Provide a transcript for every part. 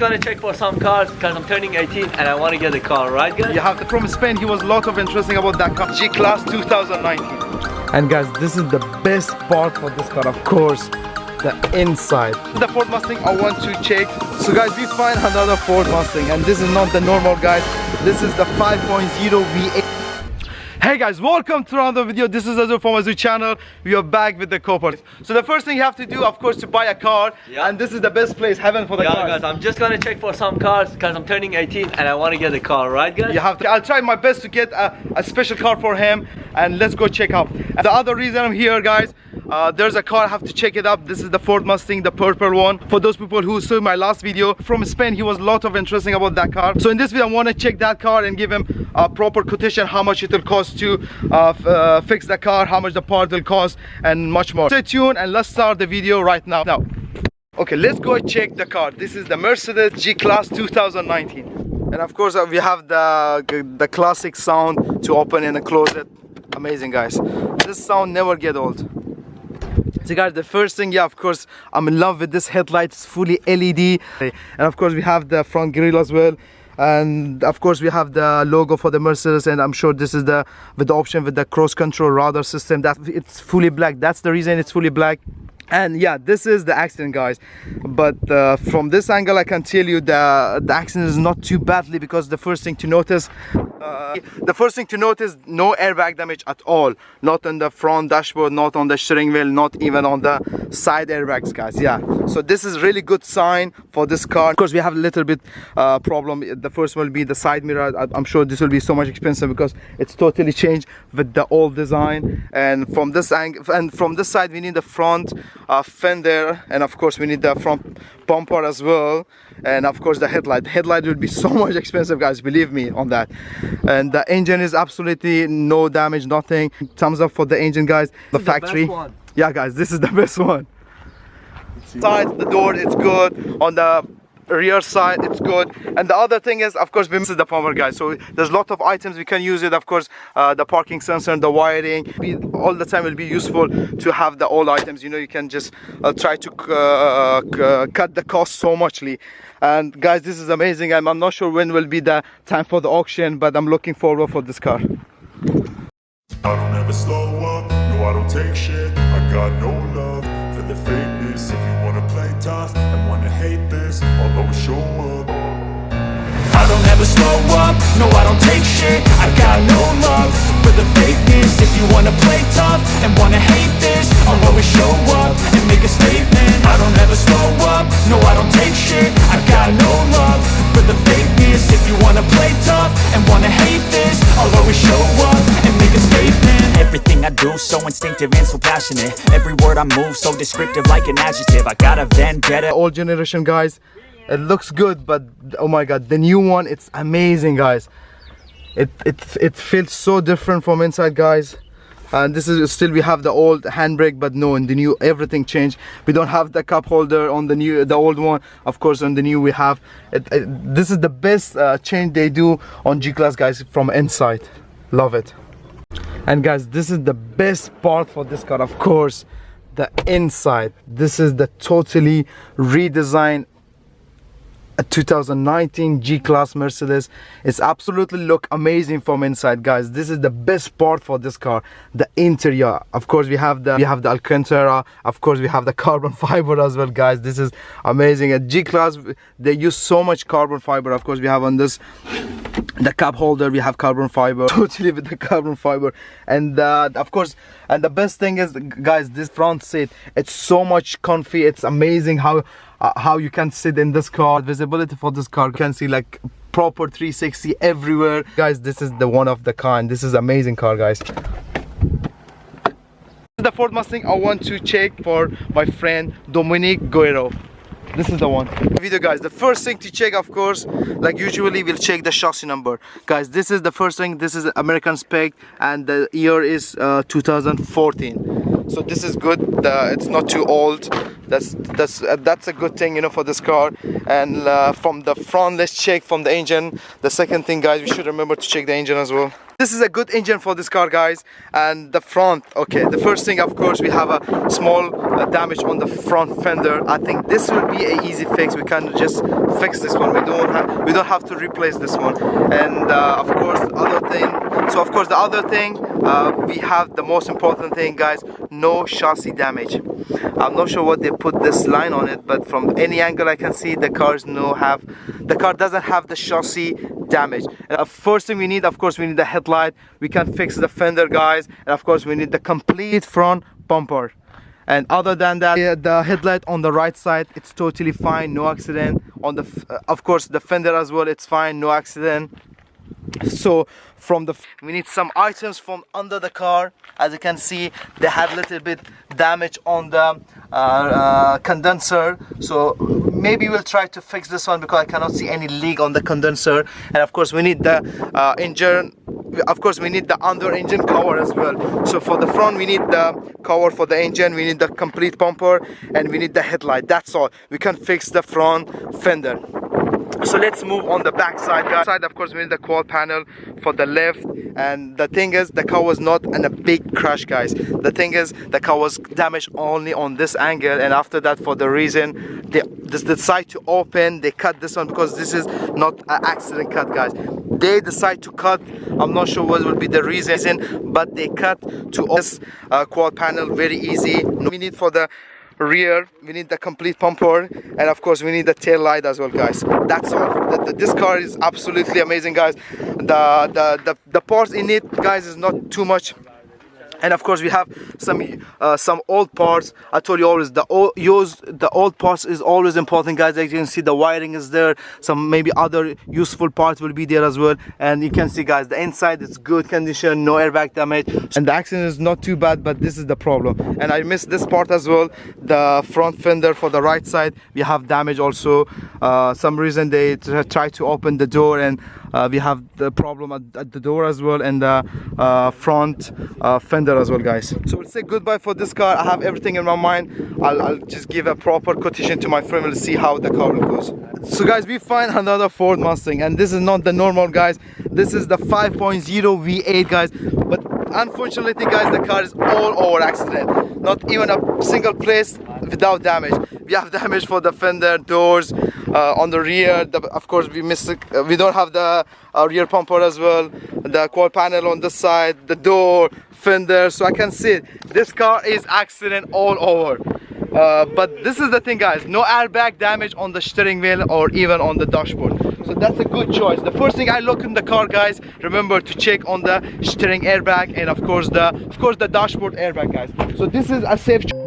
gonna check for some cars because I'm turning 18 and I want to get a car, right guys? You have to, from Spain, he was a lot of interesting about that car, G-Class 2019. And guys, this is the best part for this car, of course, the inside. The Ford Mustang I want to check. So guys, we find another Ford Mustang, and this is not the normal, guys. This is the 5.0 V8. Hey guys, welcome to another video. This is AzooL from AzooL channel. We are back with the Copper. So the first thing you have to do, of course, to buy a car, and this is the best place, heaven for the cars. Guys, I'm just gonna check for some cars because I'm turning 18 and I want to get a car, right guys? You have to. I'll try my best to get a special car for him, and let's go check out. And the other reason I'm here, guys, there's a car I have to check it up. This is the Ford Mustang, the purple one. For those people who saw my last video from Spain, he was a lot of interesting about that car. So in this video, I want to check that car and give him a proper quotation, how much it will cost to fix the car, how much the part will cost, and much more. Stay tuned and let's start the video right now. Okay, let's go check the car. This is the Mercedes G-Class 2019. And of course, we have the classic sound to open and close it. Amazing, guys. This sound never get old. So guys, the first thing, yeah, of course, I'm in love with this headlights, fully LED. And of course, we have the front grille as well. And of course, we have the logo for the Mercedes, and I'm sure this is with the option with the cross control radar system, that it's fully black. That's the reason it's fully black. And yeah, this is the accident, guys. But from this angle, I can tell you the accident is not too badly, because the first thing to notice, no airbag damage at all. Not on the front dashboard, not on the steering wheel, not even on the side airbags, guys. Yeah, so this is really good sign for this car. Of course, we have a little bit problem. The first one will be the side mirror. I'm sure this will be so much expensive because it's totally changed with the old design. And from this angle and from this side, we need the front fender, and of course we need the front bumper as well, and of course the headlight will be so much expensive, guys, believe me on that. And the engine is absolutely no damage, nothing. Thumbs up for the engine, guys. The factory, yeah guys, this is the best one. Side the door, it's good. On the rear side, it's good. And the other thing is, of course, this is the power, guys. So there's a lot of items we can use it. Of course, the parking sensor, the wiring, all the time will be useful to have the old items. You know, you can just try to cut the cost so muchly. And guys, this is amazing. I'm not sure when will be the time for the auction, but I'm looking forward for this car. I don't ever slow up, no I don't take shit. I got no love for the fakeness. If you wanna play tough and wanna hate this, I'll always show up. I don't ever slow up, no I don't take shit. I got no love for the fakeness. If you wanna play tough and wanna hate this, I'll always show up and make a statement. I don't ever slow up, no I don't take shit. I got no love for the fakeness. If you wanna play tough and wanna hate this, I'll always show up and make a statement. Everything I do so instinctive and so passionate. Every word I move so descriptive like an adjective. I got a vendetta. Old generation, guys, it looks good, but oh my god, the new one, it's amazing, guys. It feels so different from inside, guys. And this is still, we have the old handbrake, but no, in the new everything changed. We don't have the cup holder on the old one. Of course, on the new we have this is the best change they do on G-Class, guys, from inside. Love it. And guys, this is the best part for this car, of course, the inside. This is the totally redesigned 2019 G-Class Mercedes. It's absolutely look amazing from inside, guys. This is the best part for this car, the interior. Of course, we have the Alcantara. Of course, we have the carbon fiber as well, guys. This is amazing. At G-Class, they use so much carbon fiber. Of course, we have on this the cup holder, we have carbon fiber, totally with the carbon fiber. And of course, and the best thing is, guys, this front seat, it's so much comfy. It's amazing how you can sit in this car. Visibility for this car, you can see like proper 360 everywhere, guys. This is the one of the kind. This is amazing car, guys. The Ford Mustang I want to check for my friend Dominguero. This is the one. Video, guys, the first thing to check, of course, like usually we'll check the chassis number, guys. This is the first thing. This is American spec, and the year is 2014. So this is good. It's not too old. That's a good thing, you know, for this car. And from the front, let's check from the engine. The second thing, guys, we should remember to check the engine as well. This is a good engine for this car, guys. And the front, okay, the first thing, of course, we have a small damage on the front fender. I think this will be an easy fix. We can just fix this one. We don't have to replace this one. And of course the other thing, we have the most important thing, guys, no chassis damage. I'm not sure what they put this line on it, but from any angle I can see the car doesn't have the chassis damage. First thing we need, of course, we need the headlight. We can fix the fender, guys, and of course we need the complete front bumper. And other than that, the headlight on the right side, it's totally fine, no accident. On the of course the fender as well, it's fine, no accident. So we need some items from under the car. As you can see, they had a little bit damage on the condenser, so maybe we'll try to fix this one because I cannot see any leak on the condenser. And of course we need the engine, of course we need the under engine cover as well. So for the front we need the cover for the engine, we need the complete bumper, and we need the headlight. That's all. We can fix the front fender. So let's move on the back side, guys. Of course we need the quad panel for the left. And the thing is, the car was not in a big crash, guys. The thing is, the car was damaged only on this angle, and after that, for the reason they decide to open, they cut this one because this is not an accident cut, guys. They decide to cut, I'm not sure what will be the reason, but they cut to this quad panel very easy. We need for the rear, we need the complete bumper, and of course we need the tail light as well, guys. That's all. This car is absolutely amazing, guys. The parts in it, guys, is not too much. And of course we have some old parts. I told you always, the old parts is always important, guys. As you can see, the wiring is there. Some maybe other useful parts will be there as well. And you can see, guys, the inside is good condition, no airbag damage, and the accident is not too bad. But this is the problem, and I missed this part as well. The front fender for the right side, we have damage also. Some reason they try to open the door, and we have the problem at the door as well, and the front fender as well, guys. So we'll say goodbye for this car. I have everything in my mind. I'll just give a proper quotation to my friend. We'll see how the car goes. So guys, we find another Ford Mustang, and this is not the normal, guys. This is the 5.0 V8, guys. But unfortunately, guys, the car is all over accident. Not even a single place without damage. We have damage for the fender, doors, on the rear. Of course we missed it. We don't have the rear bumper as well, the quad panel on this side, the door, fender. So I can see it. This car is accident all over. But this is the thing, guys, no airbag damage on the steering wheel or even on the dashboard. So that's a good choice. The first thing I look in the car, guys, remember to check on the steering airbag, and of course the dashboard airbag, guys. So this is a safe choice.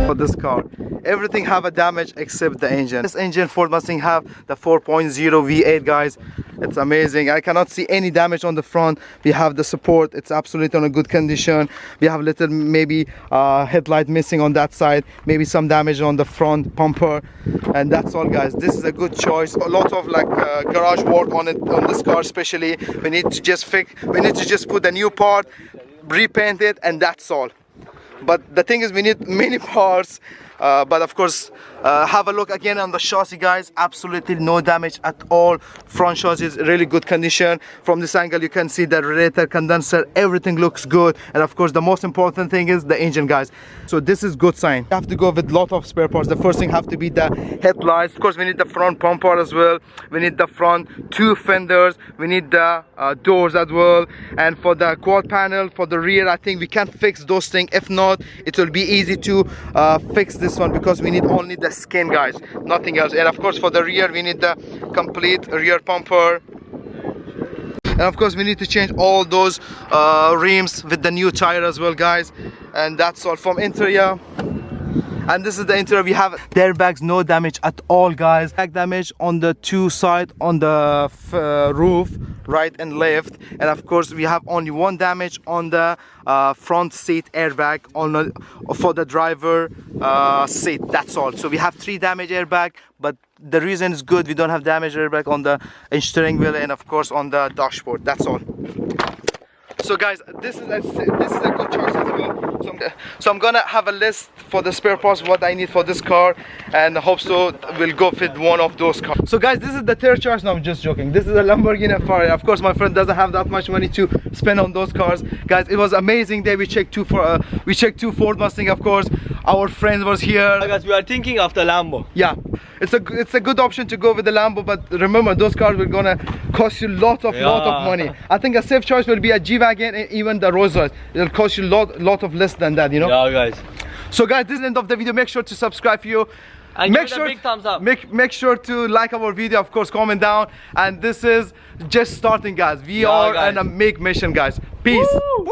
For this car, everything have a damage except the engine. This engine Ford Mustang have the 4.0 V8, guys. It's amazing. I cannot see any damage on the front. We have the support, it's absolutely in a good condition. We have a little maybe headlight missing on that side, maybe some damage on the front bumper, and that's all, guys. This is a good choice. A lot of like garage work on it, on this car especially. We need to just put a new part, repaint it, and that's all. But the thing is, we need many parts. But of course, have a look again on the chassis, guys. Absolutely no damage at all. Front chassis is really good condition. From this angle you can see the radiator, condenser, everything looks good. And of course the most important thing is the engine, guys. So this is good sign. You have to go with lot of spare parts. The first thing have to be the headlights. Of course we need the front bumper as well. We need the front two fenders. We need the doors as well. And for the quad panel for the rear, I think we can fix those things. If not, it will be easy to fix this one, because we need only the skin, guys, nothing else. And of course for the rear we need the complete rear bumper, and of course we need to change all those rims with the new tire as well, guys. And that's all from interior. And this is the interior. We have the airbags, no damage at all, guys. Back damage on the two side on the roof, right and left. And of course we have only one damage on the front seat airbag for the driver seat. That's all. So we have 3 damage airbag, but the reason is good. We don't have damage airbag on the steering wheel and of course on the dashboard. That's all. So guys, this is a good choice as well. So I'm gonna have a list for the spare parts what I need for this car, and I hope so will go fit one of those cars. So guys, this is the third choice. No, I'm just joking. This is a Lamborghini Ferrari. Of course, my friend doesn't have that much money to spend on those cars. Guys, it was amazing day. We checked two Ford Mustang. Of course, our friend was here. Guys, we are thinking of the Lambo. Yeah, it's a good option to go with the Lambo, but remember those cars were gonna cost you lot of money. I think a safe choice will be a G-Wagon, and even the Rolls Royce. It'll cost you lot of less than that, you know. Yeah, guys. So guys, this is the end of the video. Make sure to subscribe here. And give it a big thumbs up. Make sure to like our video, of course, comment down. And this is just starting, guys. We are on a big mission, guys. Peace. Woo!